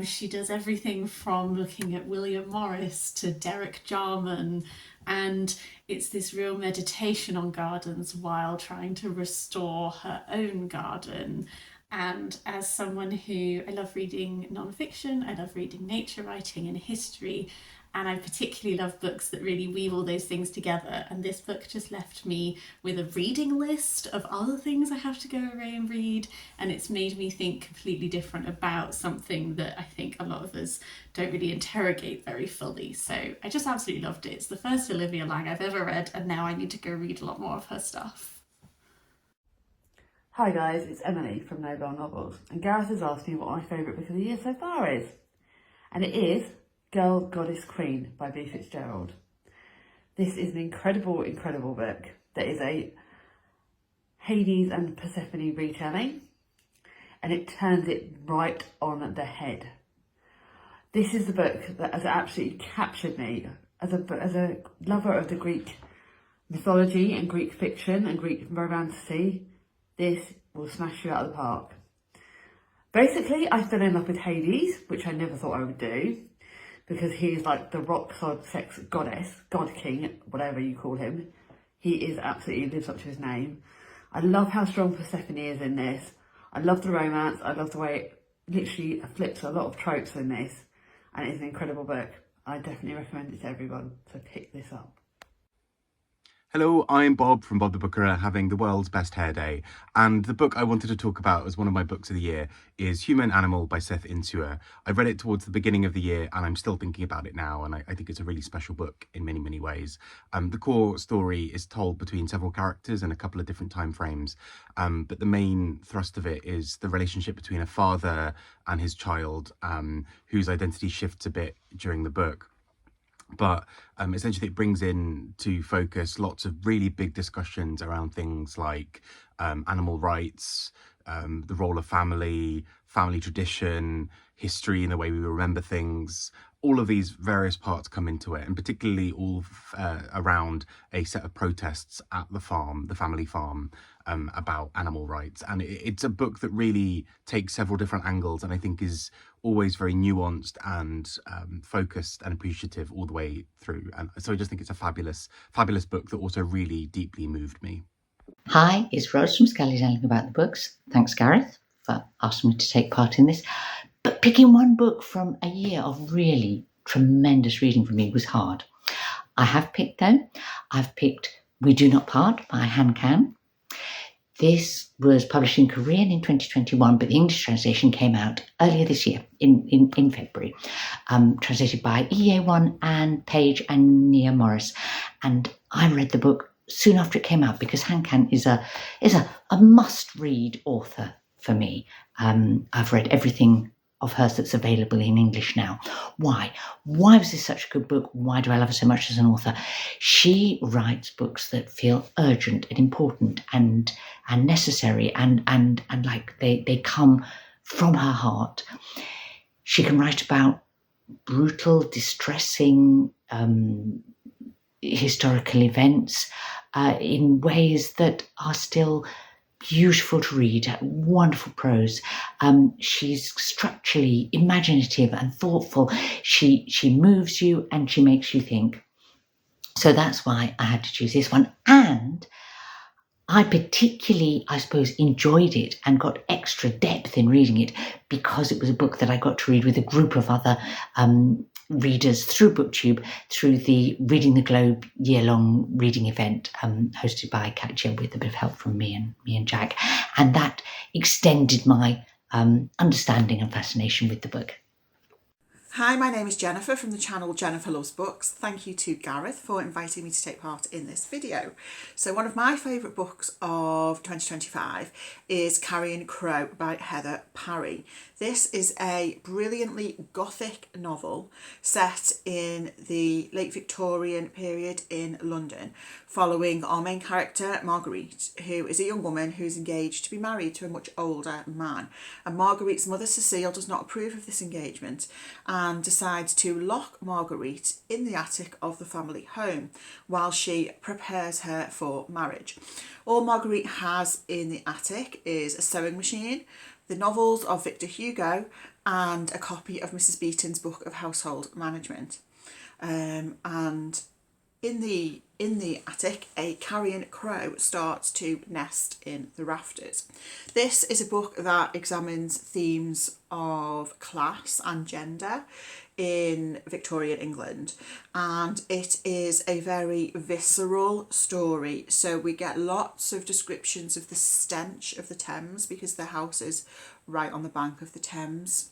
She does everything from looking at William Morris to Derek Jarman, and it's this real meditation on gardens while trying to restore her own garden. And as someone who, I love reading non-fiction, I love reading nature writing and history, and I particularly love books that really weave all those things together. And this book just left me with a reading list of other things I have to go away and read. And it's made me think completely different about something that I think a lot of us don't really interrogate very fully. So I just absolutely loved it. It's the first Olivia Laing I've ever read, and now I need to go read a lot more of her stuff. Hi guys, it's Emily from Noble Novels, and Gareth has asked me what my favourite book of the year so far is. And it is Girl, Goddess, Queen by B. Fitzgerald. This is an incredible, incredible book that is a Hades and Persephone retelling, and it turns it right on the head. This is the book that has absolutely captured me as a lover of the Greek mythology and Greek fiction and Greek romantasy. This will smash you out of the park. Basically, I fell in love with Hades, which I never thought I would do, because he's like the rock solid sex goddess, god king, whatever you call him. He is absolutely lives up to his name. I love how strong Persephone is in this. I love the romance. I love the way it literally flips a lot of tropes in this, and it's an incredible book. I definitely recommend it to everyone, so pick this up. Hello, I'm Bob from Bob the Booker, having the world's best hair day, and the book I wanted to talk about as one of my books of the year is Human Animal by Seth Insua. I read it towards the beginning of the year and I'm still thinking about it now, and I think it's a really special book in many, many ways. The core story is told between several characters in a couple of different time frames, but the main thrust of it is the relationship between a father and his child, whose identity shifts a bit during the book. But essentially it brings in to focus lots of really big discussions around things like animal rights, the role of family, family tradition, history and the way we remember things. All of these various parts come into it, and particularly all around a set of protests at the farm, the family farm, about animal rights. And it's a book that really takes several different angles and I think is always very nuanced and focused and appreciative all the way through. And so I just think it's a fabulous, fabulous book that also really deeply moved me. Hi, it's Rose from Scully Telling About the Books. Thanks, Gareth, for asking me to take part in this. But picking one book from a year of really tremendous reading for me was hard. I have picked, though, I've picked We Do Not Part by Han Kan. This was published in Korean in 2021, but the English translation came out earlier this year, in February, translated by EA1 and Page and Nia Morris. And I read the book soon after it came out because Han Kan is a must-read author for me. I've read everything of hers that's available in English now. Why? Why was this such a good book? Why do I love her so much as an author? She writes books that feel urgent and important and necessary and like they come from her heart. She can write about brutal, distressing historical events in ways that are still beautiful to read, wonderful prose. She's structurally imaginative and thoughtful. She moves you and she makes you think. So that's why I had to choose this one. And I particularly, I suppose, enjoyed it and got extra depth in reading it because it was a book that I got to read with a group of other readers through Booktube, through the Reading the Globe year-long reading event hosted by Katja with a bit of help from me and Jack. And that extended my understanding and fascination with the book. Hi, my name is Jennifer from the channel Jennifer Loves Books. Thank you to Gareth for inviting me to take part in this video. So one of my favourite books of 2025 is Carrion Crow by Heather Parry. This is a brilliantly gothic novel set in the late Victorian period in London, following our main character Marguerite, who is a young woman who's engaged to be married to a much older man. And Marguerite's mother Cecile does not approve of this engagement and decides to lock Marguerite in the attic of the family home while she prepares her for marriage. All Marguerite has in the attic is a sewing machine, the novels of Victor Hugo, and a copy of Mrs. Beeton's Book of Household Management. And in the attic, a carrion crow starts to nest in the rafters. This is a book that examines themes of class and gender in Victorian England, and it is a very visceral story. So we get lots of descriptions of the stench of the Thames because their house is right on the bank of the Thames.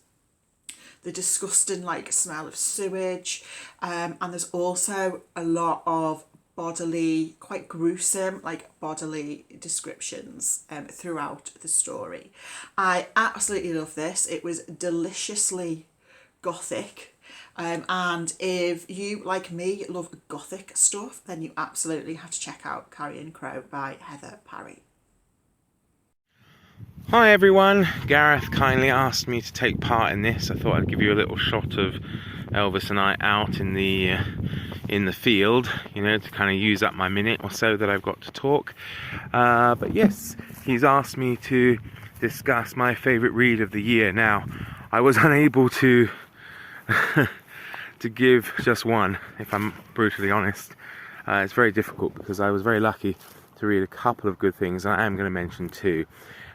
The disgusting smell of sewage, and there's also a lot of bodily, quite gruesome bodily descriptions throughout the story. I absolutely love this. It was deliciously gothic, and if you, like me, love gothic stuff, then you absolutely have to check out Carrion Crow by Heather Parry. Hi everyone, Gareth kindly asked me to take part in this. I thought I'd give you a little shot of Elvis and I out in the field, to kind of use up my minute or so that I've got to talk. But yes, he's asked me to discuss my favourite read of the year. Now, I was unable to to give just one, if I'm brutally honest. It's very difficult because I was very lucky to read a couple of good things, and I am going to mention two.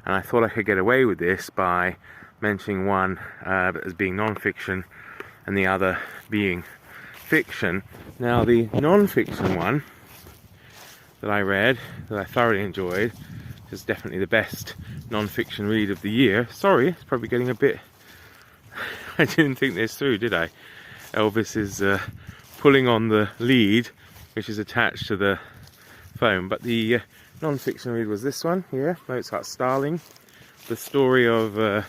And I thought I could get away with this by mentioning one as being non-fiction and the other being fiction. Now, the non-fiction one that I read, that I thoroughly enjoyed. It's definitely the best non-fiction read of the year. Sorry, it's probably getting a bit... I didn't think this through, did I? Elvis is pulling on the lead, which is attached to the phone. But the non-fiction read was this one here, Mozart's Starling. The story of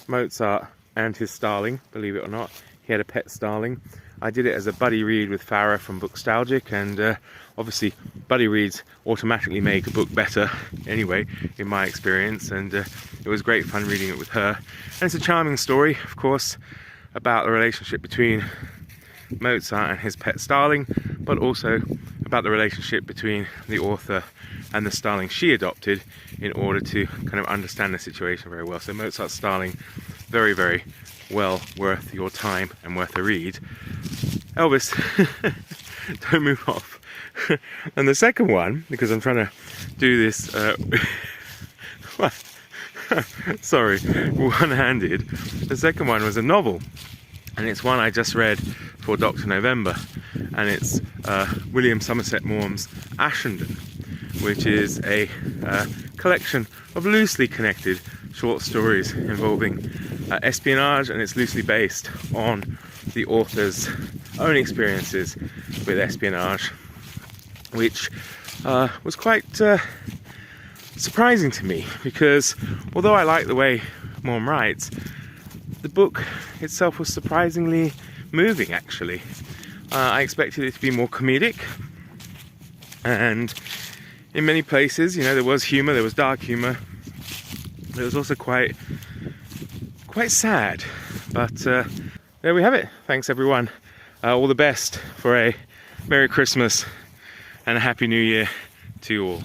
Mozart and his starling, believe it or not. He had a pet starling. I did it as a buddy read with Farah from Bookstalgic, and obviously buddy reads automatically make a book better anyway, in my experience, and it was great fun reading it with her. And it's a charming story, of course, about the relationship between Mozart and his pet starling, but also about the relationship between the author and the starling she adopted in order to kind of understand the situation very well. So Mozart's Starling, very, very well worth your time and worth a read. Elvis, don't move off. And the second one, because I'm trying to do this, sorry, one-handed. The second one was a novel, and it's one I just read for Dr. November, and it's William Somerset Maugham's Ashendon, which is a collection of loosely connected short stories involving espionage, and it's loosely based on the author's own experiences with espionage, which was quite surprising to me, because although I like the way Maugham writes, the book itself was surprisingly moving, actually. I expected it to be more comedic, and in many places, you know, there was humour, there was dark humour. It was also quite sad, but there we have it. Thanks everyone. All the best for a Merry Christmas and a Happy New Year to you all.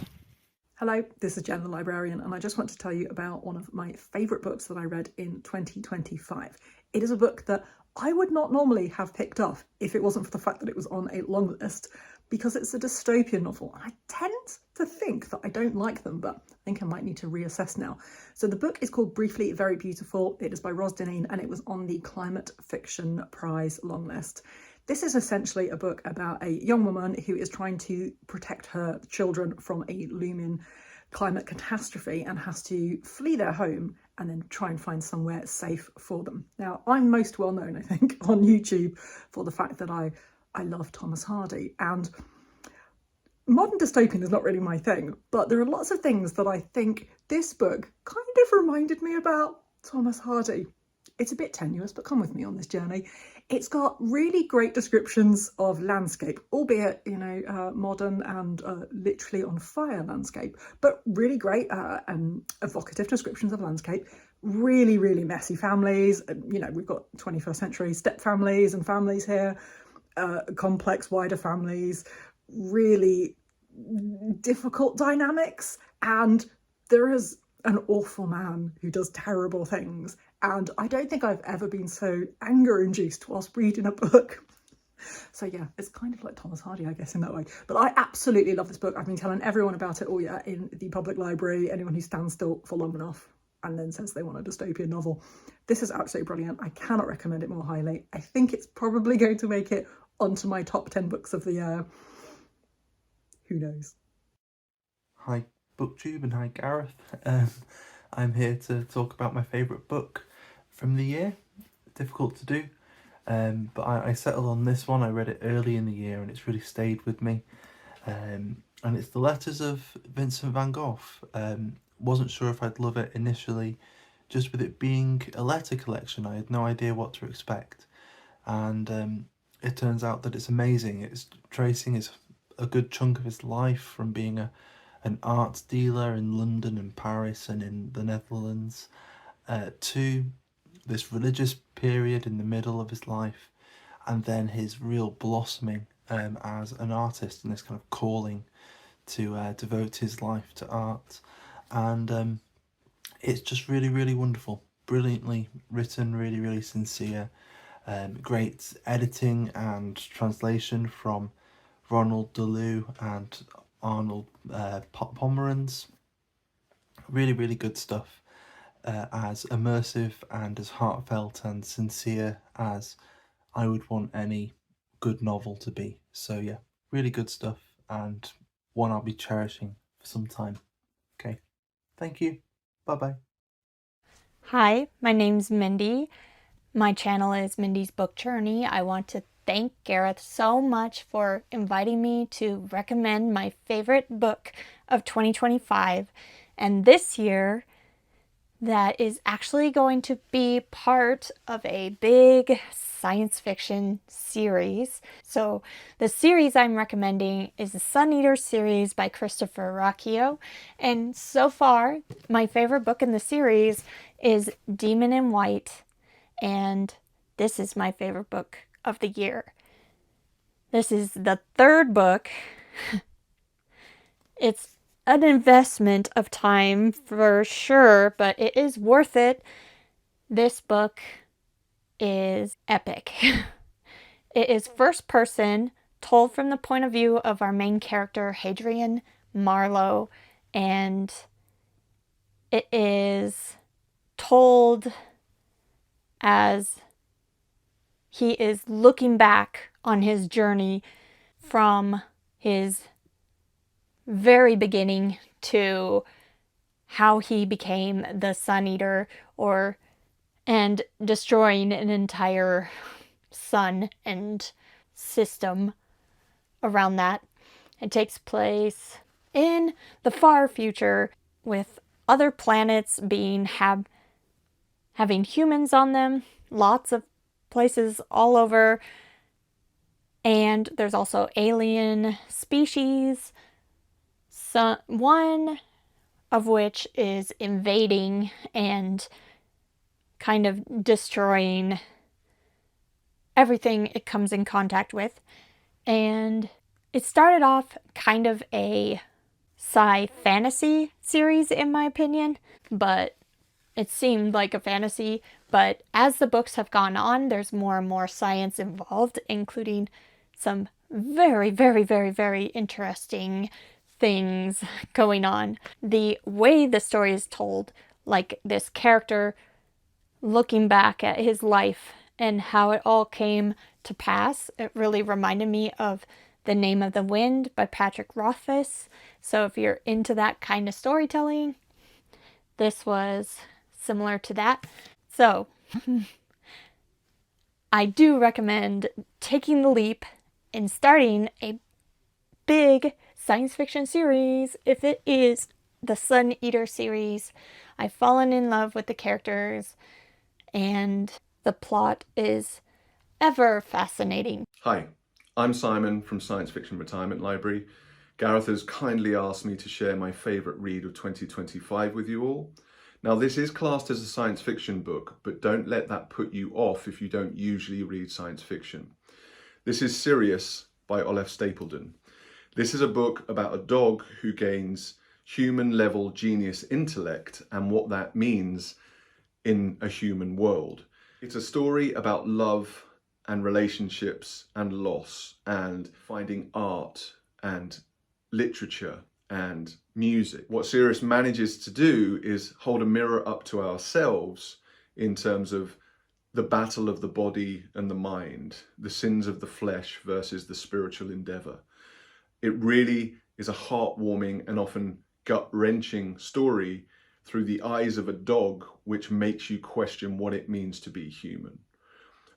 Hello, this is Jen the Librarian, and I just want to tell you about one of my favourite books that I read in 2025. It is a book that I would not normally have picked up if it wasn't for the fact that it was on a long list, because it's a dystopian novel. I tend to think that I don't like them, but I think I might need to reassess now. So the book is called Briefly Very Beautiful. It is by Ros Dineen, and it was on the Climate Fiction Prize long list. This is essentially a book about a young woman who is trying to protect her children from a looming climate catastrophe and has to flee their home and then try and find somewhere safe for them. Now, I'm most well known, I think, on YouTube for the fact that I love Thomas Hardy, and modern dystopian is not really my thing, but there are lots of things that I think this book kind of reminded me about Thomas Hardy. It's a bit tenuous, but come with me on this journey. It's got really great descriptions of landscape, albeit, you know, modern and literally on fire landscape, but really great and evocative descriptions of landscape. Really, really messy families. You know, we've got 21st century step families and families here, complex wider families, really difficult dynamics, and there is an awful man who does terrible things, and I don't think I've ever been so anger induced whilst reading a book. So yeah, it's kind of like Thomas Hardy, I guess, in that way. But I absolutely love this book. I've been telling everyone about it all year in the public library, anyone who stands still for long enough and then says they want a dystopian novel. This is absolutely brilliant. I cannot recommend it more highly. I think it's probably going to make it onto my top 10 books of the year. Who knows? Hi Booktube and hi Gareth. I'm here to talk about my favourite book from the year. Difficult to do, but I settled on this one. I read it early in the year and it's really stayed with me. And it's The Letters of Vincent van Gogh. Wasn't sure if I'd love it initially, just with it being a letter collection. I had no idea what to expect, and it turns out that it's amazing. It's tracing a good chunk of his life, from being an art dealer in London and Paris and in the Netherlands, to this religious period in the middle of his life, and then his real blossoming as an artist and this kind of calling to devote his life to art. And it's just really, really wonderful, brilliantly written, really, really sincere, great editing and translation from Ronald Delu and Arnold Pomerans. Really, really good stuff, as immersive and as heartfelt and sincere as I would want any good novel to be. So yeah, really good stuff, and one I'll be cherishing for some time. Okay, thank you. Bye-bye. Hi, my name's Mindy. My channel is Mindy's Book Journey. I want to thank Gareth so much for inviting me to recommend my favorite book of 2025. And this year, that is actually going to be part of a big science fiction series. So the series I'm recommending is the Sun Eater series by Christopher Ruocchio. And so far, my favorite book in the series is Demon in White. And this is my favorite book of the year. This is the third book. It's an investment of time for sure, but it is worth it. This book is epic. It is first person, told from the point of view of our main character, Hadrian Marlowe, and it is told as he is looking back on his journey from his very beginning to how he became the Sun Eater, and destroying an entire sun and system around that. It takes place in the far future with other planets having humans on them, lots of places all over, and there's also alien species, one of which is invading and kind of destroying everything it comes in contact with. And it started off kind of a sci-fantasy series, in my opinion, but it seemed like a fantasy. But as the books have gone on, there's more and more science involved, including some very, very, very, very interesting things going on. The way the story is told, like this character looking back at his life and how it all came to pass, it really reminded me of The Name of the Wind by Patrick Rothfuss. So if you're into that kind of storytelling, this was similar to that. So I do recommend taking the leap and starting a big science fiction series if it is the Sun Eater series. I've fallen in love with the characters and the plot is ever fascinating. Hi, I'm Simon from Science Fiction Retirement Library. Gareth has kindly asked me to share my favourite read of 2025 with you all. Now, this is classed as a science fiction book, but don't let that put you off if you don't usually read science fiction. This is Sirius by Olaf Stapledon. This is a book about a dog who gains human-level genius intellect and what that means in a human world. It's a story about love and relationships and loss and finding art and literature and music. What Sirius manages to do is hold a mirror up to ourselves in terms of the battle of the body and the mind, the sins of the flesh versus the spiritual endeavor. It really is a heartwarming and often gut-wrenching story through the eyes of a dog, which makes you question what it means to be human.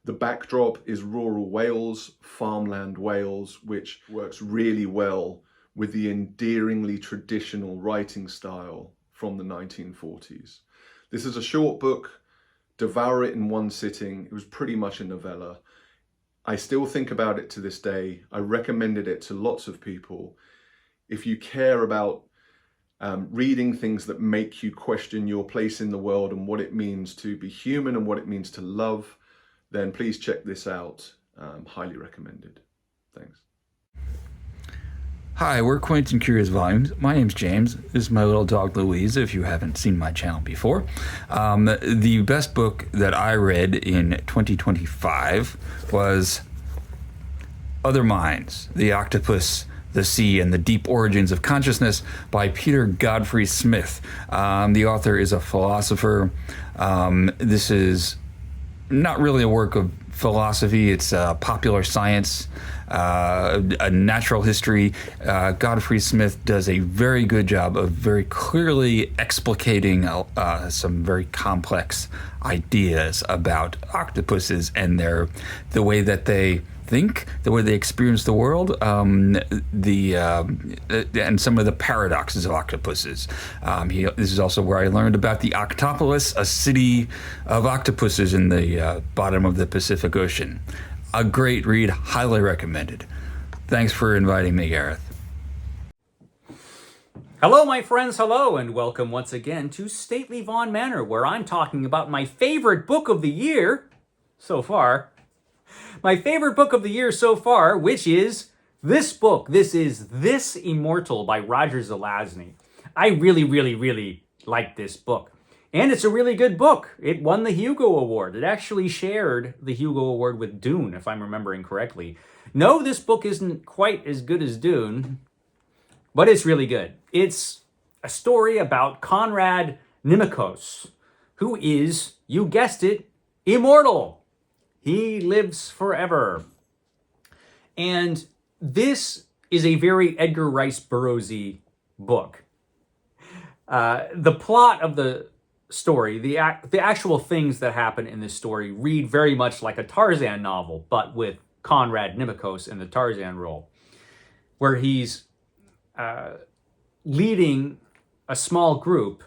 The backdrop is rural Wales, farmland Wales, which works really well with the endearingly traditional writing style from the 1940s. This is a short book, devour it in one sitting. It was pretty much a novella. I still think about it to this day. I recommended it to lots of people. If you care about reading things that make you question your place in the world and what it means to be human and what it means to love, then please check this out. Highly recommended. Thanks. Hi, we're Quentin Curious Volumes. My name's James. This is my little dog Louise, if you haven't seen my channel before. The best book that I read in 2025 was Other Minds, The Octopus, the Sea, and the Deep Origins of Consciousness by Peter Godfrey Smith. The author is a philosopher. This is not really a work of philosophy, it's popular science. a natural history. Godfrey Smith does a very good job of very clearly explicating some very complex ideas about octopuses and the way that they think, the way they experience the world, and some of the paradoxes of octopuses. This is also where I learned about the Octopolis, a city of octopuses in the bottom of the Pacific Ocean. A great read, highly recommended. Thanks for inviting me, Gareth. Hello, my friends, hello, and welcome once again to Stately Vaughan Manor, where I'm talking about my favorite book of the year so far. My favorite book of the year so far, which is this book. This is This Immortal by Roger Zelazny. I really, really, really like this book. And it's a really good book. It won the Hugo Award. It actually shared the Hugo Award with Doone, if I'm remembering correctly. No, this book isn't quite as good as Doone, but it's really good. It's a story about Konrad Nimikos, who is, you guessed it, immortal. He lives forever. And this is a very Edgar Rice Burroughs-y book. The plot of the story, the actual things that happen in this story read very much like a Tarzan novel, but with Konrad Nimikos in the Tarzan role, where he's leading a small group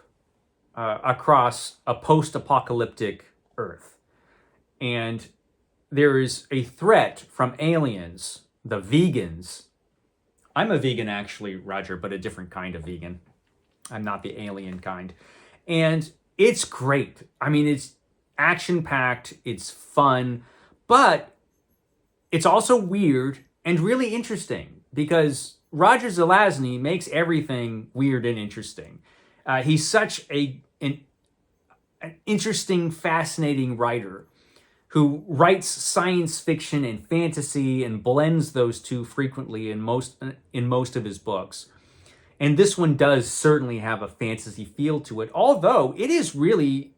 across a post-apocalyptic Earth. And there is a threat from aliens, the vegans. I'm a vegan actually, Roger, but a different kind of vegan. I'm not the alien kind. And it's great. I mean, it's action-packed, it's fun, but it's also weird and really interesting because Roger Zelazny makes everything weird and interesting. He's such an interesting, fascinating writer who writes science fiction and fantasy and blends those two frequently in most of his books. And this one does certainly have a fantasy feel to it, although it is really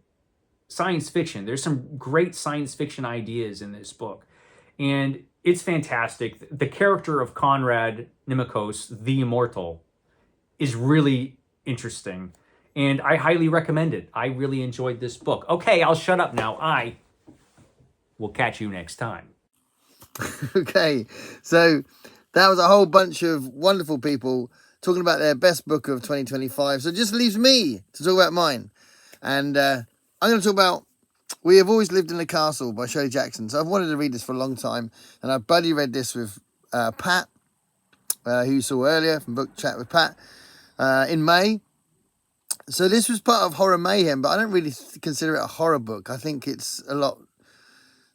science fiction. There's some great science fiction ideas in this book. And it's fantastic. The character of Konrad Nimikos, the Immortal, is really interesting. And I highly recommend it. I really enjoyed this book. Okay, I'll shut up now. I will catch you next time. Okay, so that was a whole bunch of wonderful people talking about their best book of 2025. So it just leaves me to talk about mine. And I'm going to talk about We Have Always Lived in a Castle by Shirley Jackson. So I've wanted to read this for a long time. And I've buddy read this with Pat, who you saw earlier from Book Chat with Pat, in May. So this was part of Horror Mayhem, but I don't really consider it a horror book. I think it's a lot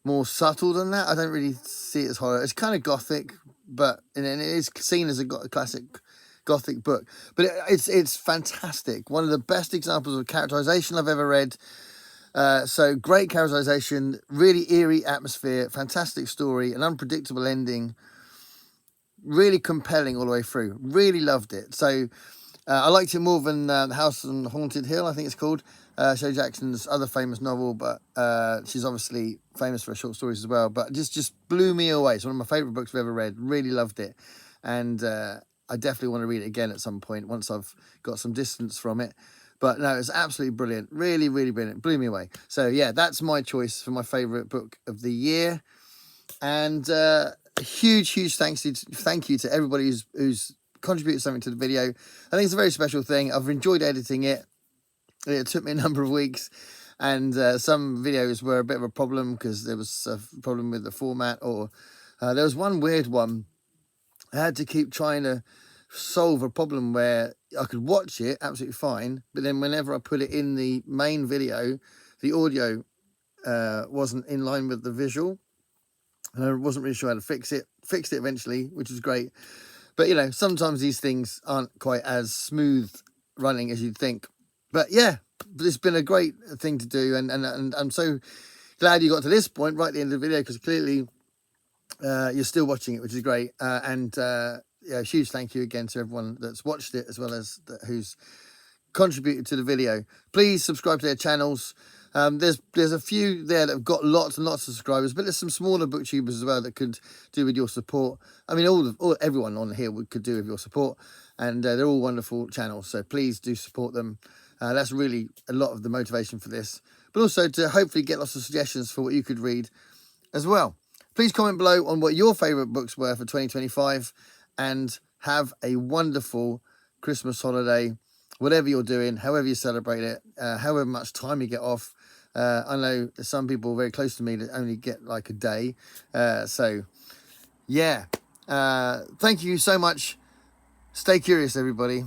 more subtle than that. I don't really see it as horror. It's kind of gothic, but and it is seen as a classic gothic book. But it's fantastic. One of the best examples of characterization I've ever read. So great characterization, really eerie atmosphere, fantastic story, an unpredictable ending, really compelling all the way through. Really loved it. So I liked it more than The House on Haunted Hill, I think it's called. Shirley Jackson's other famous novel, but she's obviously famous for her short stories as well. But just blew me away. It's one of my favourite books I've ever read. Really loved it. And I definitely want to read it again at some point once I've got some distance from it. But no, it's absolutely brilliant. Really, really brilliant. Blew me away. So yeah, that's my choice for my favourite book of the year. And huge thank you to everybody who's contributed something to the video. I think it's a very special thing. I've enjoyed editing it. It took me a number of weeks, and some videos were a bit of a problem because there was a problem with the format, or there was one weird one. I had to keep trying to solve a problem where I could watch it absolutely fine, but then whenever I put it in the main video, the audio wasn't in line with the visual, and I wasn't really sure how to fix it. Fixed it eventually, which was great. But, you know, sometimes these things aren't quite as smooth running as you'd think. But, yeah, it's been a great thing to do. And I'm so glad you got to this point, right at the end of the video, because clearly you're still watching it, which is great. Yeah, huge thank you again to everyone that's watched it, as well as who's contributed to the video. Please subscribe to their channels. There's a few there that have got lots and lots of subscribers, but there's some smaller booktubers as well that could do with your support. I mean, everyone on here could do with your support, and they're all wonderful channels. So please do support them. That's really a lot of the motivation for this, but also to hopefully get lots of suggestions for what you could read as well. Please comment below on what your favourite books were for 2025, and have a wonderful Christmas holiday, whatever you're doing, however you celebrate it, however much time you get off. I know there's some people very close to me that only get like a day. So, yeah. Thank you so much. Stay curious, everybody.